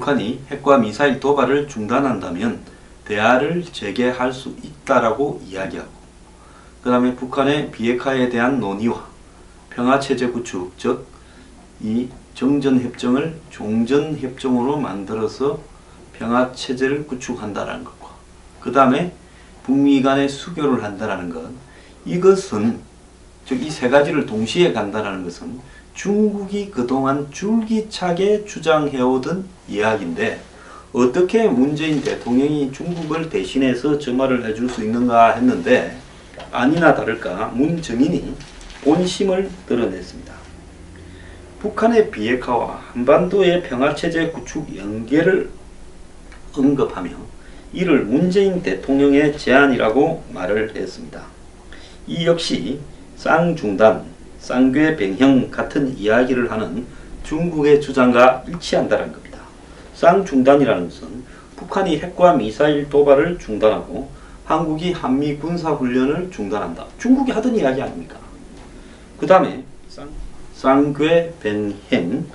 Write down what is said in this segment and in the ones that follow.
북한이 핵과 미사일 도발을 중단한다면 대화를 재개할 수 있다라고 이야기하고, 그 다음에 북한의 비핵화에 대한 논의와 평화체제 구축, 즉 이 정전협정을 종전협정으로 만들어서 평화체제를 구축한다라는 것과, 그 다음에 북미 간의 수교를 한다라는 것, 이것은 즉 이 세 가지를 동시에 간다라는 것은 중국이 그동안 줄기차게 주장해오던 이야기인데, 어떻게 문재인 대통령이 중국을 대신해서 저 말을 해줄 수 있는가 했는데, 아니나 다를까 문정인이 본심을 드러냈습니다. 북한의 비핵화와 한반도의 평화체제 구축 연계를 언급하며 이를 문재인 대통령의 제안이라고 말을 했습니다. 이 역시 쌍중단, 쌍궤병형 같은 이야기를 하는 중국의 주장과 일치한다는 겁니다. 쌍중단이라는 것은 북한이 핵과 미사일 도발을 중단하고 한국이 한미 군사훈련을 중단한다. 중국이 하던 이야기 아닙니까? 그 다음에 쌍궤병행,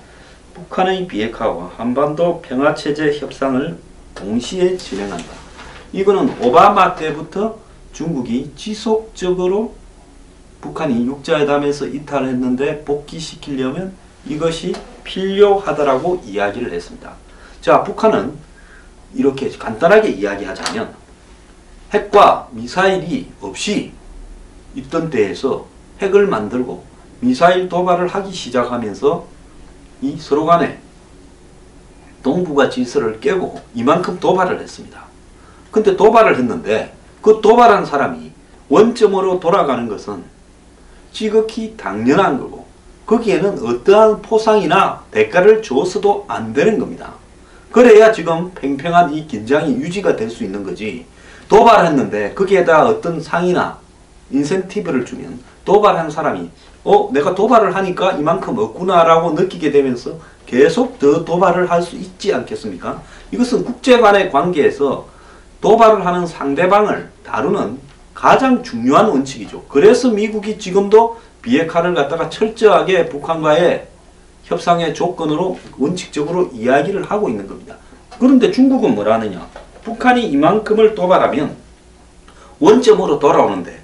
북한의 비핵화와 한반도 평화체제 협상을 동시에 진행한다. 이거는 오바마 때부터 중국이 지속적으로 북한이 육자회담에서 이탈을 했는데 복귀시키려면 이것이 필요하다라고 이야기를 했습니다. 자, 북한은 이렇게 간단하게 이야기하자면 핵과 미사일이 없이 있던 때에서 핵을 만들고 미사일 도발을 하기 시작하면서 이 서로 간에 동북아 질서를 깨고 이만큼 도발을 했습니다. 근데 도발을 했는데 그 도발한 사람이 원점으로 돌아가는 것은 지극히 당연한 거고, 거기에는 어떠한 포상이나 대가를 줘서도 안 되는 겁니다. 그래야 지금 팽팽한 이 긴장이 유지가 될 수 있는 거지, 도발했는데 거기에다 어떤 상이나 인센티브를 주면 도발한 사람이 내가 도발을 하니까 이만큼 없구나 라고 느끼게 되면서 계속 더 도발을 할 수 있지 않겠습니까? 이것은 국제 간의 관계에서 도발을 하는 상대방을 다루는 가장 중요한 원칙이죠. 그래서 미국이 지금도 비핵화를 갖다가 철저하게 북한과의 협상의 조건으로 원칙적으로 이야기를 하고 있는 겁니다. 그런데 중국은 뭐라 하느냐? 북한이 이만큼을 도발하면 원점으로 돌아오는데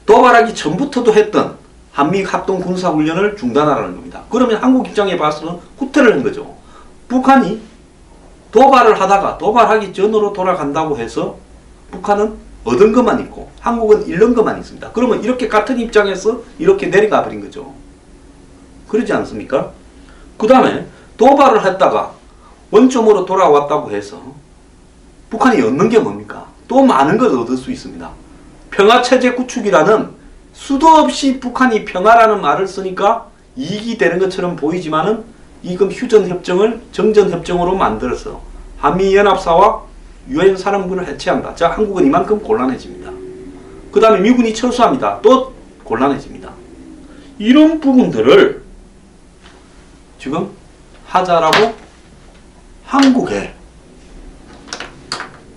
도발하기 전부터도 했던 한미 합동 군사훈련을 중단하라는 겁니다. 그러면 한국 입장에 봐서는 후퇴를 한 거죠. 북한이 도발을 하다가 도발하기 전으로 돌아간다고 해서 북한은 얻은 것만 있고 한국은 잃는 것만 있습니다. 그러면 이렇게 같은 입장에서 이렇게 내려가 버린 거죠. 그러지 않습니까? 그 다음에 도발을 했다가 원점으로 돌아왔다고 해서 북한이 얻는 게 뭡니까? 또 많은 것을 얻을 수 있습니다. 평화체제 구축이라는 수도 없이 북한이 평화라는 말을 쓰니까 이익이 되는 것처럼 보이지만은 이금 휴전협정을 정전협정으로 만들어서 한미연합사와 유엔 사령부를 해체한다. 자, 한국은 이만큼 곤란해집니다. 그 다음에 미군이 철수합니다. 또 곤란해집니다. 이런 부분들을 지금 하자라고 한국에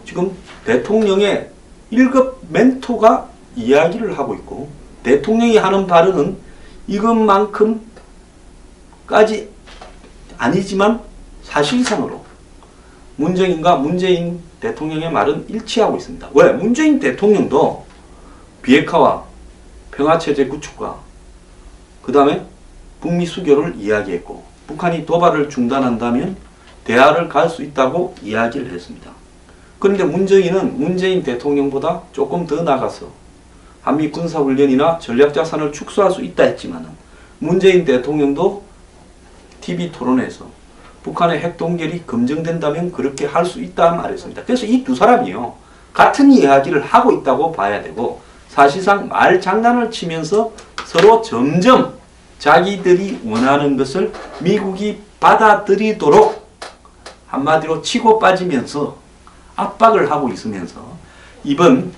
지금 대통령의 1급 멘토가 이야기를 하고 있고, 대통령이 하는 발언은 이것만큼까지 아니지만 사실상으로 문재인과 문재인 대통령의 말은 일치하고 있습니다. 왜? 문재인 대통령도 비핵화와 평화체제 구축과 그 다음에 북미 수교를 이야기했고, 북한이 도발을 중단한다면 대화를 갈 수 있다고 이야기를 했습니다. 그런데 문재인은 문재인 대통령보다 조금 더 나가서 한미 군사훈련이나 전략자산을 축소할 수 있다 했지만 문재인 대통령도 TV 토론에서 북한의 핵동결이 검증된다면 그렇게 할 수 있다 말했습니다. 그래서 이 두 사람이요, 같은 이야기를 하고 있다고 봐야 되고, 사실상 말장난을 치면서 서로 점점 자기들이 원하는 것을 미국이 받아들이도록 한마디로 치고 빠지면서 압박을 하고 있으면서 이번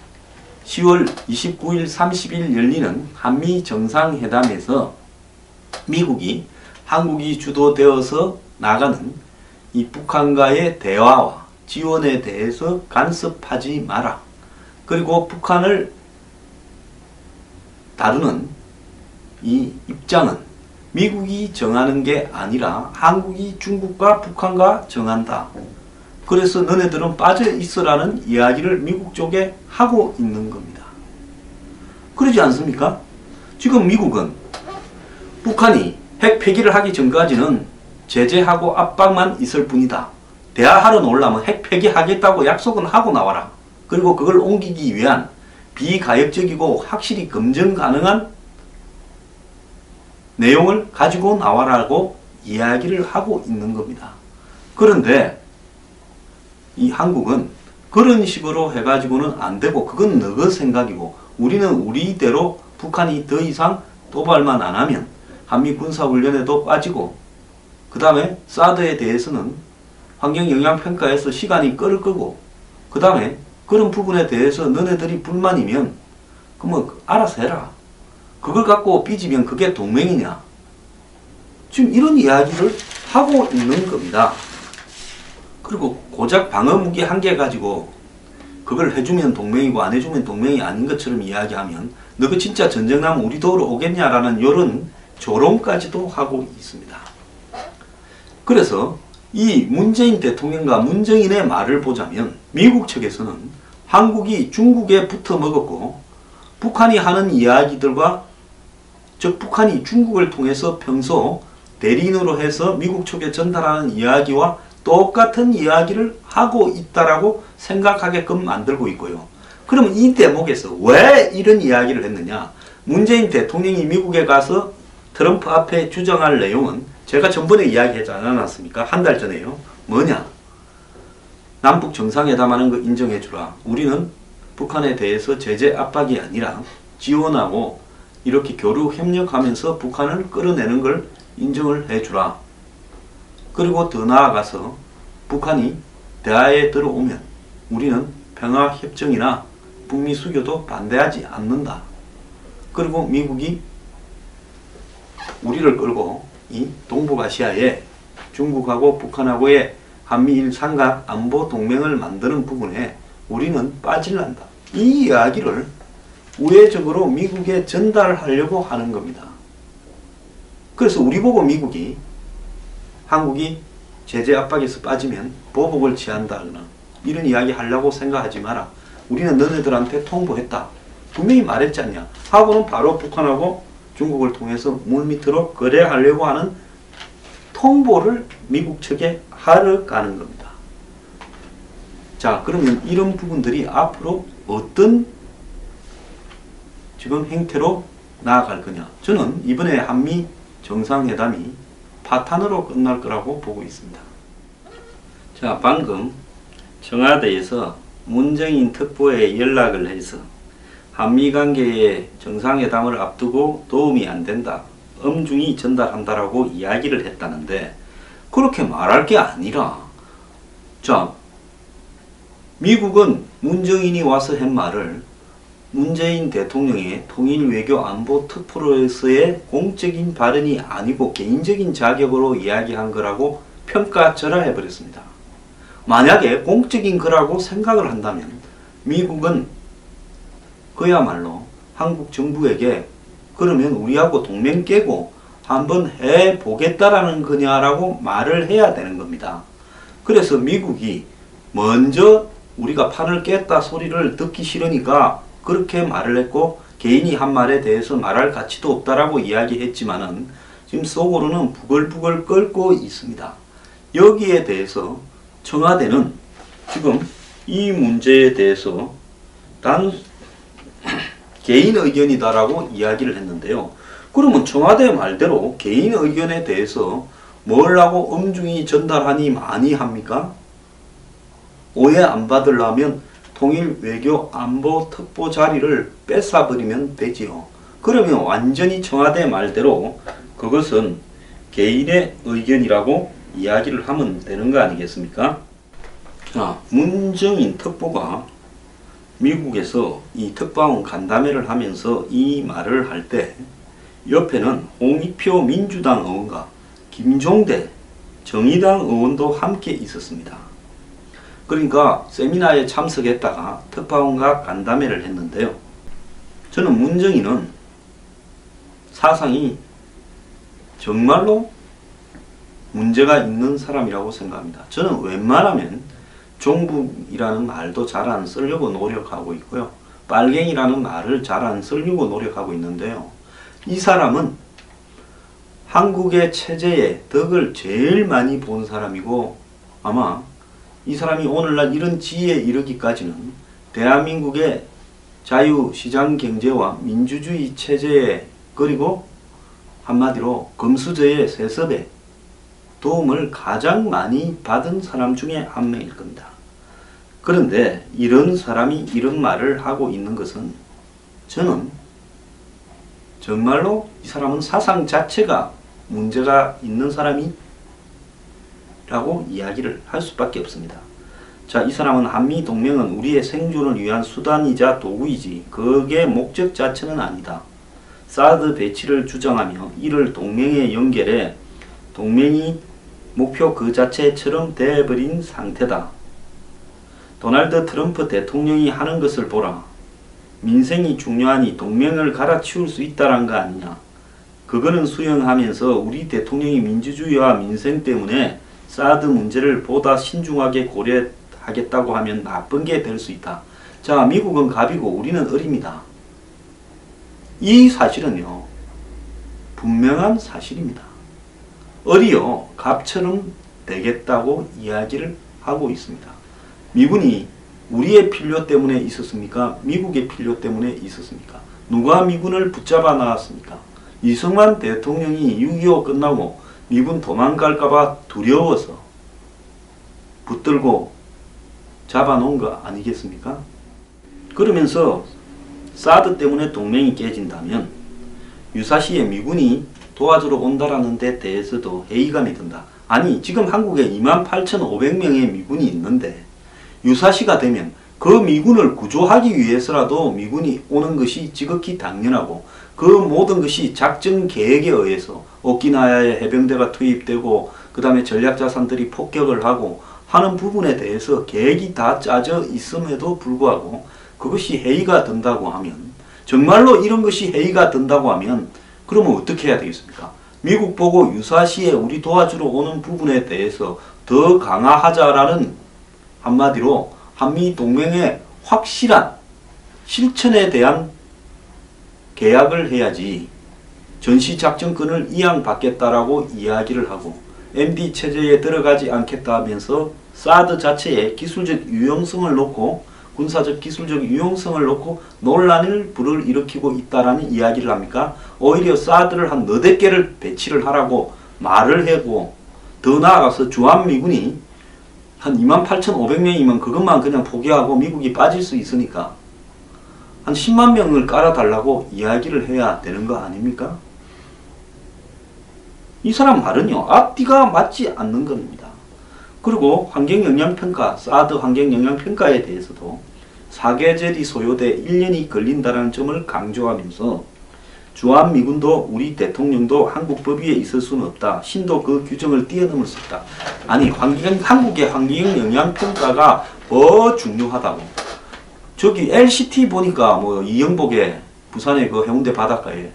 10월 29일, 30일 열리는 한미 정상회담에서 미국이 한국이 주도되어서 나가는 이 북한과의 대화와 지원에 대해서 간섭하지 마라. 그리고 북한을 다루는 이 입장은 미국이 정하는 게 아니라 한국이 중국과 북한과 정한다. 그래서 너네들은 빠져 있으라는 이야기를 미국 쪽에 하고 있는 겁니다. 그러지 않습니까? 지금 미국은 북한이 핵 폐기를 하기 전까지는 제재하고 압박만 있을 뿐이다. 대화하러 놓으려면 핵 폐기하겠다고 약속은 하고 나와라. 그리고 그걸 옮기기 위한 비가역적이고 확실히 검증 가능한 내용을 가지고 나와라고 이야기를 하고 있는 겁니다. 그런데 이 한국은 그런 식으로 해가지고는 안 되고 그건 너희 생각이고 우리는 우리대로 북한이 더 이상 도발만 안 하면 한미군사훈련에도 빠지고 그 다음에 사드에 대해서는 환경영향평가에서 시간이 끌을 거고 그 다음에 그런 부분에 대해서 너네들이 불만이면 그러면 알아서 해라. 그걸 갖고 삐지면 그게 동맹이냐. 지금 이런 이야기를 하고 있는 겁니다. 그리고 고작 방어무기 한 개 가지고 그걸 해주면 동맹이고 안 해주면 동맹이 아닌 것처럼 이야기하면 너가 진짜 전쟁 나면 우리 도우러 오겠냐라는 이런 조롱까지도 하고 있습니다. 그래서 이 문재인 대통령과 문정인의 말을 보자면 미국 측에서는 한국이 중국에 붙어 먹었고 북한이 하는 이야기들과 즉 북한이 중국을 통해서 평소 대리인으로 해서 미국 측에 전달하는 이야기와 똑같은 이야기를 하고 있다라고 생각하게끔 만들고 있고요. 그러면 이 대목에서 왜 이런 이야기를 했느냐? 문재인 대통령이 미국에 가서 트럼프 앞에 주장할 내용은 제가 전번에 이야기하지 않았습니까? 한 달 전에요. 뭐냐? 남북 정상회담하는 거 인정해주라. 우리는 북한에 대해서 제재 압박이 아니라 지원하고 이렇게 교류 협력하면서 북한을 끌어내는 걸 인정을 해주라. 그리고 더 나아가서 북한이 대화에 들어오면 우리는 평화협정이나 북미 수교도 반대하지 않는다. 그리고 미국이 우리를 끌고 이 동북아시아에 중국하고 북한하고의 한미일 삼각 안보 동맹을 만드는 부분에 우리는 빠질란다. 이 이야기를 우회적으로 미국에 전달하려고 하는 겁니다. 그래서 우리 보고 미국이 한국이 제재 압박에서 빠지면 보복을 취한다거나 이런 이야기 하려고 생각하지 마라. 우리는 너네들한테 통보했다. 분명히 말했지 않냐. 하고는 바로 북한하고 중국을 통해서 물밑으로 거래하려고 하는 통보를 미국 측에 하러 가는 겁니다. 자, 그러면 이런 부분들이 앞으로 어떤 지금 행태로 나아갈 거냐. 저는 이번에 한미 정상회담이 파탄으로 끝날 거라고 보고 있습니다. 자, 방금 청와대에서 문정인 특보에 연락을 해서 한미관계의 정상회담을 앞두고 도움이 안 된다. 엄중히 전달한다라고 이야기를 했다는데 그렇게 말할 게 아니라 자, 미국은 문정인이 와서 한 말을 문재인 대통령의 통일외교안보특보로서의 공적인 발언이 아니고 개인적인 자격으로 이야기한 거라고 평가절하해버렸습니다. 만약에 공적인 거라고 생각을 한다면 미국은 그야말로 한국 정부에게 그러면 우리하고 동맹 깨고 한번 해보겠다라는 거냐라고 말을 해야 되는 겁니다. 그래서 미국이 먼저 우리가 판을 깼다 소리를 듣기 싫으니까 그렇게 말을 했고 개인이 한 말에 대해서 말할 가치도 없다라고 이야기했지만은 지금 속으로는 부글부글 끓고 있습니다. 여기에 대해서 청와대는 지금 이 문제에 대해서 개인 의견이다라고 이야기를 했는데요. 그러면 청와대 말대로 개인 의견에 대해서 뭘 하고 엄중히 전달하니 많이 합니까? 오해 안 받으려면 통일외교안보특보 자리를 뺏어버리면 되지요. 그러면 완전히 청와대 말대로 그것은 개인의 의견이라고 이야기를 하면 되는 거 아니겠습니까? 자, 문정인 특보가 미국에서 이 특파원 간담회를 하면서 이 말을 할 때 옆에는 홍익표 민주당 의원과 김종대 정의당 의원도 함께 있었습니다. 그러니까 세미나에 참석했다가 특파원과 간담회를 했는데요. 저는 문정인은 사상이 정말로 문제가 있는 사람이라고 생각합니다. 저는 웬만하면 종북이라는 말도 잘 안 쓰려고 노력하고 있고요. 빨갱이라는 말을 잘 안 쓰려고 노력하고 있는데요. 이 사람은 한국의 체제의 덕을 제일 많이 본 사람이고, 아마 이 사람이 오늘날 이런 지위에 이르기까지는 대한민국의 자유시장 경제와 민주주의 체제에, 그리고 한마디로 금수저의 세습에 도움을 가장 많이 받은 사람 중에 한 명일 겁니다. 그런데 이런 사람이 이런 말을 하고 있는 것은, 저는 정말로 이 사람은 사상 자체가 문제가 있는 사람이라고 이야기를 할 수밖에 없습니다. 자, 이 사람은 한미동맹은 우리의 생존을 위한 수단이자 도구이지 그게 목적 자체는 아니다. 사드 배치를 주장하며 이를 동맹에 연결해 동맹이 목표 그 자체처럼 돼버린 상태다. 도널드 트럼프 대통령이 하는 것을 보라. 민생이 중요하니 동맹을 갈아치울 수 있다란 거 아니냐. 그거는 수용하면서 우리 대통령이 민주주의와 민생 때문에 사드 문제를 보다 신중하게 고려하겠다고 하면 나쁜 게 될 수 있다. 자, 미국은 갑이고 우리는 을입니다. 이 사실은요, 분명한 사실입니다. 을이요, 갑처럼 되겠다고 이야기를 하고 있습니다. 미군이 우리의 필요 때문에 있었습니까? 미국의 필요 때문에 있었습니까? 누가 미군을 붙잡아 나왔습니까? 이승만 대통령이 6.25 끝나고 미군 도망갈까봐 두려워서 붙들고 잡아놓은 거 아니겠습니까? 그러면서 사드 때문에 동맹이 깨진다면 유사시에 미군이 도와주러 온다라는 데 대해서도 회의감이 든다. 아니, 지금 한국에 28,500명의 미군이 있는데 유사시가 되면 그 미군을 구조하기 위해서라도 미군이 오는 것이 지극히 당연하고, 그 모든 것이 작전 계획에 의해서 오키나와에 해병대가 투입되고 그 다음에 전략자산들이 폭격을 하고 하는 부분에 대해서 계획이 다 짜져 있음에도 불구하고 그것이 회의가 든다고 하면, 정말로 이런 것이 회의가 든다고 하면 그러면 어떻게 해야 되겠습니까? 미국 보고 유사시에 우리 도와주러 오는 부분에 대해서 더 강화하자라는, 한마디로 한미동맹의 확실한 실천에 대한 계약을 해야지 전시작전권을 이양받겠다라고 이야기를 하고 MD체제에 들어가지 않겠다 하면서 사드 자체의 기술적 유용성을 놓고, 군사적 기술적 유용성을 놓고 논란을 불러일으키고 있다라는 이야기를 합니까? 오히려 사드를 한 너댓 개를 배치를 하라고 말을 하고, 더 나아가서 주한미군이 한 28,500명이면 그것만 그냥 포기하고 미국이 빠질 수 있으니까 한 10만 명을 깔아달라고 이야기를 해야 되는 거 아닙니까? 이 사람 말은요, 앞뒤가 맞지 않는 겁니다. 그리고 환경영향평가, 사드 환경영향평가에 대해서도 사계절이 소요돼 1년이 걸린다는 점을 강조하면서 주한미군도 우리 대통령도 한국 법위에 있을 수는 없다. 신도 그 규정을 뛰어넘을 수 있다. 아니, 한국의 환경영향평가가 더 중요하다고. 저기 LCT 보니까 뭐 이영복의 부산의 그 해운대 바닷가에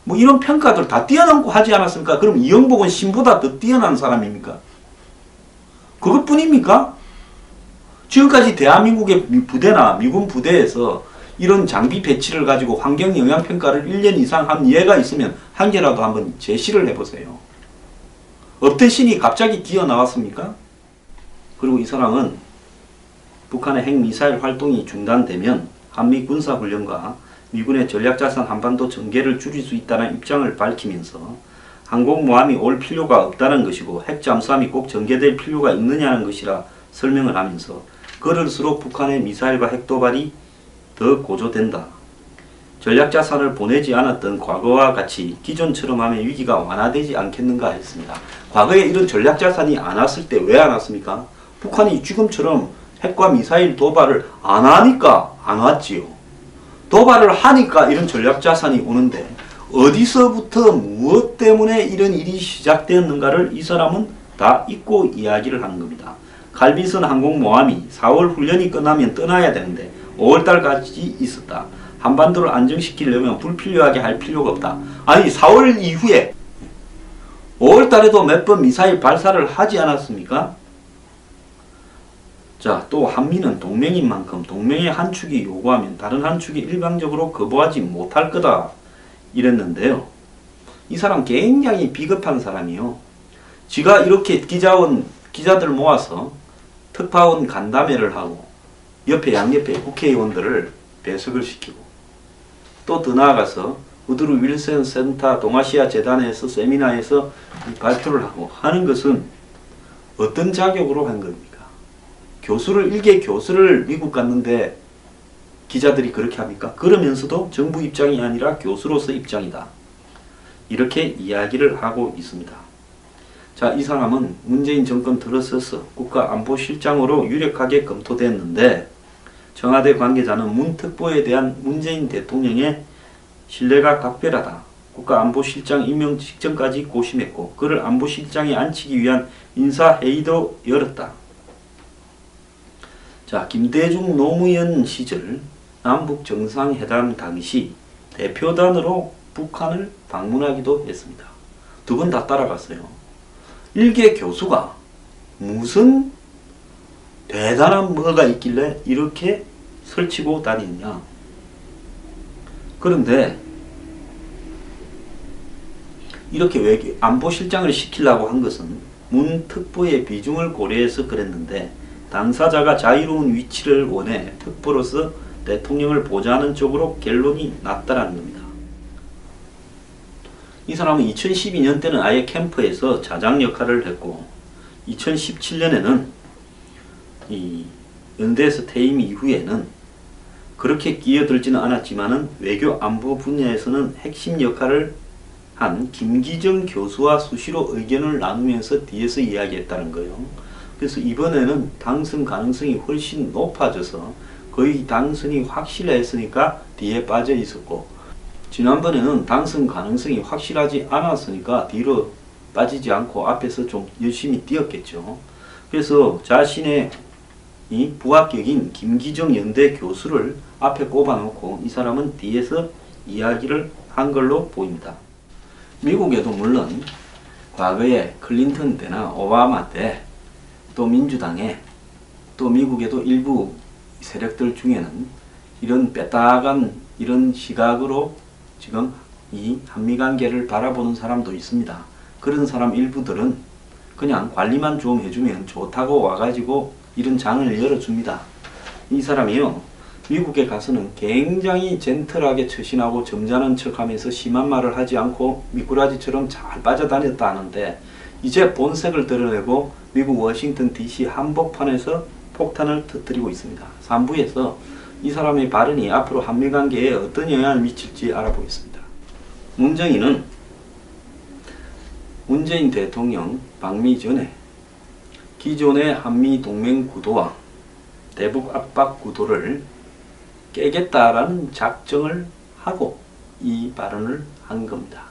뭐 이런 평가들 다 뛰어넘고 하지 않았습니까? 그럼 이영복은 신보다 더 뛰어난 사람입니까? 그것뿐입니까? 지금까지 대한민국의 부대나 미군 부대에서 이런 장비 배치를 가지고 환경영향평가를 1년 이상 한 예가 있으면 한 개라도 한번 제시를 해보세요. 없던 신이 갑자기 기어나왔습니까? 그리고 이 사람은 북한의 핵미사일 활동이 중단되면 한미 군사훈련과 미군의 전략자산 한반도 전개를 줄일 수 있다는 입장을 밝히면서 항공모함이 올 필요가 없다는 것이고 핵잠수함이 꼭 전개될 필요가 있느냐는 것이라 설명을 하면서 그럴수록 북한의 미사일과 핵도발이 더 고조된다. 전략자산을 보내지 않았던 과거와 같이 기존처럼 하면 위기가 완화되지 않겠는가 했습니다. 과거에 이런 전략자산이 안 왔을 때 왜 안 왔습니까? 북한이 지금처럼 핵과 미사일 도발을 안 하니까 안 왔지요. 도발을 하니까 이런 전략자산이 오는데 어디서부터 무엇 때문에 이런 일이 시작되었는가를 이 사람은 다 잊고 이야기를 하는 겁니다. 칼빈슨 항공모함이 4월 훈련이 끝나면 떠나야 되는데 5월달까지 있었다. 한반도를 안정시키려면 불필요하게 할 필요가 없다. 아니, 4월 이후에 달에도 몇 번 미사일 발사를 하지 않았습니까? 자, 또 한미는 동맹인 만큼 동맹의 한 축이 요구하면 다른 한 축이 일방적으로 거부하지 못할 거다 이랬는데요. 이 사람 굉장히 비겁한 사람이요. 지가 이렇게 기자들 모아서 특파원 간담회를 하고 옆에 양옆에 국회의원들을 배석을 시키고 또 더 나아가서 우드루 윌슨 센터 동아시아 재단에서 세미나에서 발표를 하고 하는 것은 어떤 자격으로 한 겁니까? 일개 교수를 미국 갔는데 기자들이 그렇게 합니까? 그러면서도 정부 입장이 아니라 교수로서 입장이다. 이렇게 이야기를 하고 있습니다. 자, 이 사람은 문재인 정권 들어서서 국가안보실장으로 유력하게 검토됐는데 청와대 관계자는 문 특보에 대한 문재인 대통령의 신뢰가 각별하다. 국가안보실장 임명 직전까지 고심했고 그를 안보실장에 앉히기 위한 인사회의도 열었다. 자, 김대중 노무현 시절 남북정상회담 당시 대표단으로 북한을 방문하기도 했습니다. 두 번 다 따라갔어요. 일개 교수가 무슨 대단한 뭐가 있길래 이렇게 설치고 다니느냐. 그런데 이렇게 안보실장을 시키려고 한 것은 문 특보의 비중을 고려해서 그랬는데 당사자가 자유로운 위치를 원해 특보로서 대통령을 보좌하는 쪽으로 결론이 났다라는 겁니다. 이 사람은 2012년 때는 아예 캠프에서 자장 역할을 했고 2017년에는 이 연대에서 퇴임 이후에는 그렇게 끼어들지는 않았지만은 외교 안보 분야에서는 핵심 역할을 한 김기정 교수와 수시로 의견을 나누면서 뒤에서 이야기했다는 거예요. 그래서 이번에는 당선 가능성이 훨씬 높아져서 거의 당선이 확실했으니까 뒤에 빠져 있었고 지난번에는 당선 가능성이 확실하지 않았으니까 뒤로 빠지지 않고 앞에서 좀 열심히 뛰었겠죠. 그래서 자신의 이 부합격인 김기정 연대 교수를 앞에 꼽아놓고 이 사람은 뒤에서 이야기를 한 걸로 보입니다. 미국에도 물론 과거에 클린턴 때나 오바마 때 또 민주당에 또 미국에도 일부 세력들 중에는 이런 빼딱한 이런 시각으로 지금 이 한미관계를 바라보는 사람도 있습니다. 그런 사람 일부들은 그냥 관리만 좀 해주면 좋다고 와가지고 이런 장을 열어줍니다. 이 사람이요, 미국에 가서는 굉장히 젠틀하게 처신하고 점잖은 척하면서 심한 말을 하지 않고 미꾸라지처럼 잘 빠져다녔다 하는데 이제 본색을 드러내고 미국 워싱턴 DC 한복판에서 폭탄을 터뜨리고 있습니다. 3부에서 이 사람의 발언이 앞으로 한미관계에 어떤 영향을 미칠지 알아보겠습니다. 문정인은 문재인 대통령 방미 전에 기존의 한미 동맹 구도와 대북 압박 구도를 깨겠다라는 작정을 하고 이 발언을 한 겁니다.